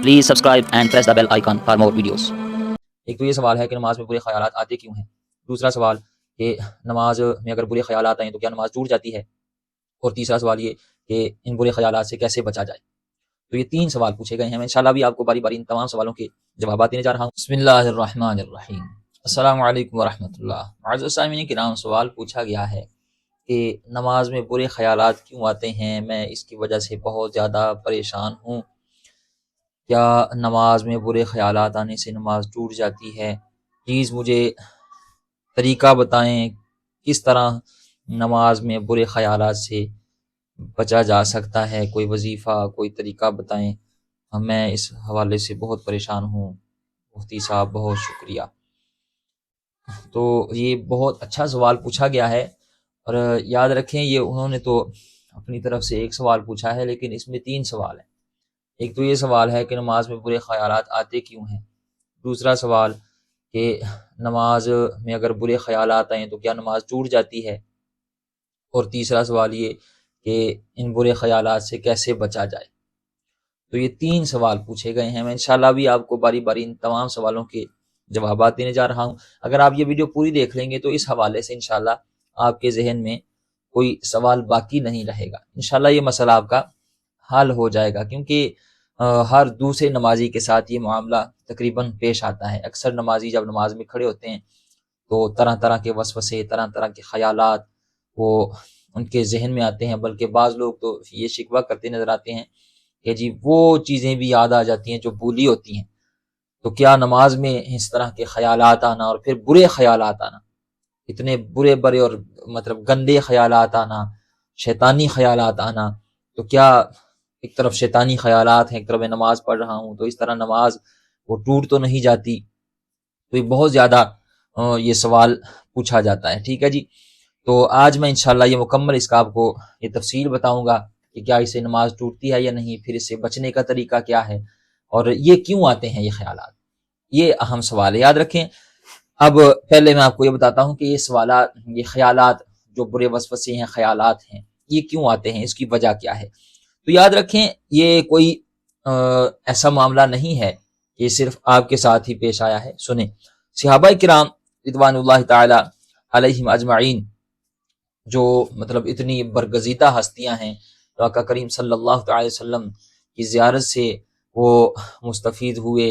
Please subscribe and press the bell icon for more videos। ایک تو یہ سوال ہے کہ نماز میں برے خیالات آتے کیوں ہیں۔ دوسرا سوال کہ نماز میں اگر برے خیالات آئیں تو کیا نماز ٹوٹ جاتی ہے۔ اور تیسرا سوال یہ کہ ان برے خیالات سے کیسے بچا جائے۔ تو یہ تین سوال پوچھے گئے ہیں، میں انشاءاللہ بھی آپ کو باری باری ان تمام سوالوں کے جوابات دینے جا رہا ہوں۔ بسم اللہ الرحمن الرحیم، السلام علیکم ورحمۃ اللہ۔ معزز سامعین کرام، سوال پوچھا گیا ہے کہ نماز میں برے خیالات کیوں آتے ہیں، میں اس کی وجہ سے بہت زیادہ پریشان ہوں، کیا نماز میں برے خیالات آنے سے نماز ٹوٹ جاتی ہے؟ پلیز مجھے طریقہ بتائیں کس طرح نماز میں برے خیالات سے بچا جا سکتا ہے، کوئی وظیفہ کوئی طریقہ بتائیں، میں اس حوالے سے بہت پریشان ہوں۔ مفتی صاحب بہت شکریہ۔ تو یہ بہت اچھا سوال پوچھا گیا ہے، اور یاد رکھیں یہ انہوں نے تو اپنی طرف سے ایک سوال پوچھا ہے، لیکن اس میں تین سوال ہیں۔ ایک تو یہ سوال ہے کہ نماز میں برے خیالات آتے کیوں ہیں، دوسرا سوال کہ نماز میں اگر برے خیالات آئیں تو کیا نماز ٹوٹ جاتی ہے، اور تیسرا سوال یہ کہ ان برے خیالات سے کیسے بچا جائے۔ تو یہ تین سوال پوچھے گئے ہیں، میں انشاءاللہ بھی آپ کو باری باری ان تمام سوالوں کے جوابات دینے جا رہا ہوں۔ اگر آپ یہ ویڈیو پوری دیکھ لیں گے تو اس حوالے سے انشاءاللہ آپ کے ذہن میں کوئی سوال باقی نہیں رہے گا، انشاءاللہ یہ مسئلہ آپ کا حل ہو جائے گا، کیونکہ ہر دوسرے نمازی کے ساتھ یہ معاملہ تقریباً پیش آتا ہے۔ اکثر نمازی جب نماز میں کھڑے ہوتے ہیں تو طرح طرح کے وسوسے، طرح طرح کے خیالات وہ ان کے ذہن میں آتے ہیں، بلکہ بعض لوگ تو یہ شکوہ کرتے نظر آتے ہیں کہ جی وہ چیزیں بھی یاد آ جاتی ہیں جو بھولی ہوتی ہیں۔ تو کیا نماز میں اس طرح کے خیالات آنا اور پھر برے خیالات آنا، اتنے برے برے اور مطلب گندے خیالات آنا، شیطانی خیالات آنا، تو کیا ایک طرف شیطانی خیالات ہیں، ایک طرف میں نماز پڑھ رہا ہوں تو اس طرح نماز وہ ٹوٹ تو نہیں جاتی؟ تو یہ بہت زیادہ یہ سوال پوچھا جاتا ہے، ٹھیک ہے جی۔ تو آج میں انشاءاللہ یہ مکمل اس کا آپ کو یہ تفصیل بتاؤں گا کہ کیا اسے نماز ٹوٹتی ہے یا نہیں، پھر اس سے بچنے کا طریقہ کیا ہے، اور یہ کیوں آتے ہیں یہ خیالات، یہ اہم سوال ہے، یاد رکھیں۔ اب پہلے میں آپ کو یہ بتاتا ہوں کہ یہ سوالات، یہ خیالات جو برے وسوسے ہیں، خیالات ہیں، یہ کیوں آتے ہیں، اس کی وجہ کیا ہے۔ تو یاد رکھیں یہ کوئی ایسا معاملہ نہیں ہے کہ صرف آپ کے ساتھ ہی پیش آیا ہے۔ سنیں، صحابہ کرام رضوان اللہ تعالی علیہم اجمعین جو مطلب اتنی برگزیدہ ہستیاں ہیں، تو آقا کریم صلی اللہ تعالی وسلم کی زیارت سے وہ مستفید ہوئے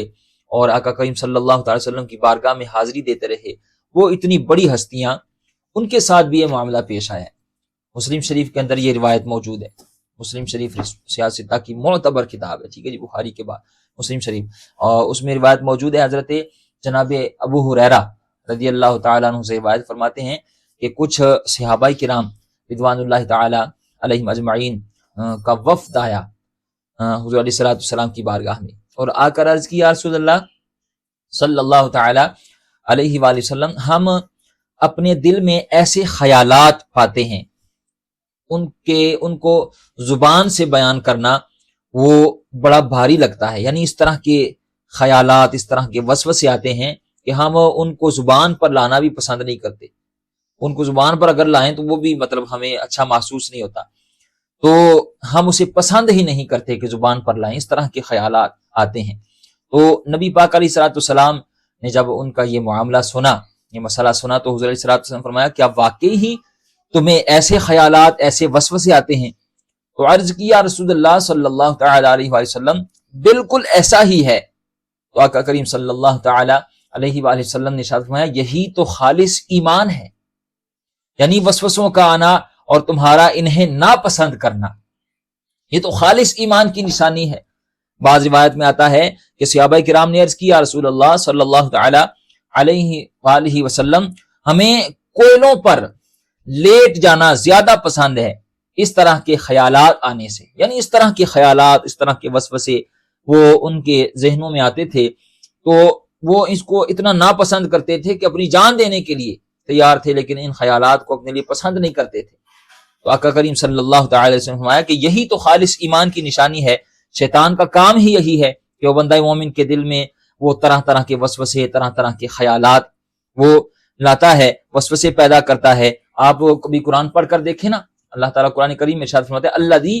اور آقا کریم صلی اللہ تعالی وسلم کی بارگاہ میں حاضری دیتے رہے، وہ اتنی بڑی ہستیاں، ان کے ساتھ بھی یہ معاملہ پیش آیا ہے۔ مسلم شریف کے اندر یہ روایت موجود ہے، مسلم شریف سیاستہ کی معتبر کتاب ہے، ٹھیک ہے جی، بخاری کے بعد مسلم شریف، اور اس میں روایت موجود ہے۔ حضرت جناب ابو ہریرہ رضی اللہ تعالیٰ عنہ سے روایت فرماتے ہیں کہ کچھ صحابہ کرام رضوان اللہ تعالی علیہم اجمعین کا وفد آیا حضور علیہ الصلوۃ والسلام کی بارگاہ میں، اور آ کر عرض کی، یا رسول اللہ صلی اللہ تعالی علیہ وآلہ وسلم، ہم اپنے دل میں ایسے خیالات پاتے ہیں، ان کو زبان سے بیان کرنا وہ بڑا بھاری لگتا ہے، یعنی اس طرح کے خیالات، اس طرح کے وسوسے آتے ہیں کہ ہم ان کو زبان پر لانا بھی پسند نہیں کرتے، ان کو زبان پر اگر لائیں تو وہ بھی مطلب ہمیں اچھا محسوس نہیں ہوتا، تو ہم اسے پسند ہی نہیں کرتے کہ زبان پر لائیں، اس طرح کے خیالات آتے ہیں۔ تو نبی پاک علیہ الصلوۃ والسلام نے جب ان کا یہ معاملہ سنا، یہ مسئلہ سنا، تو حضور علیہ الصلوۃ والسلام فرمایا، کیا واقعی ہی تمہیں ایسے خیالات، ایسے وسوسے آتے ہیں؟ تو عرض کیا، رسول اللہ صلی اللہ تعالی علیہ وآلہ وسلم بالکل ایسا ہی ہے۔ تو آقا کریم صلی اللہ تعالی علیہ وآلہ وسلم نے ارشاد فرمایا، یہی تو خالص ایمان ہے، یعنی وسوسوں کا آنا اور تمہارا انہیں ناپسند کرنا، یہ تو خالص ایمان کی نشانی ہے۔ بعض روایت میں آتا ہے کہ صحابہ کرام نے عرض کیا، رسول اللہ صلی اللہ تعالی علیہ وآلہ وسلم، ہمیں کوئلوں پر لیٹ جانا زیادہ پسند ہے اس طرح کے خیالات آنے سے، یعنی اس طرح کے خیالات، اس طرح کے وسوسے وہ ان کے ذہنوں میں آتے تھے، تو وہ اس کو اتنا ناپسند کرتے تھے کہ اپنی جان دینے کے لیے تیار تھے، لیکن ان خیالات کو اپنے لیے پسند نہیں کرتے تھے۔ تو آقا کریم صلی اللہ تعالی علیہ وسلم نے فرمایا کہ یہی تو خالص ایمان کی نشانی ہے، شیطان کا کام ہی یہی ہے کہ وہ بندہ مومن کے دل میں وہ طرح طرح کے وسوسے، طرح طرح کے خیالات وہ لاتا ہے، وسوسے پیدا کرتا ہے۔ آپ کبھی قرآن پڑھ کر دیکھیں نا، اللہ تعالیٰ قرآن کریم میں ارشاد فرماتے ہیں، الذی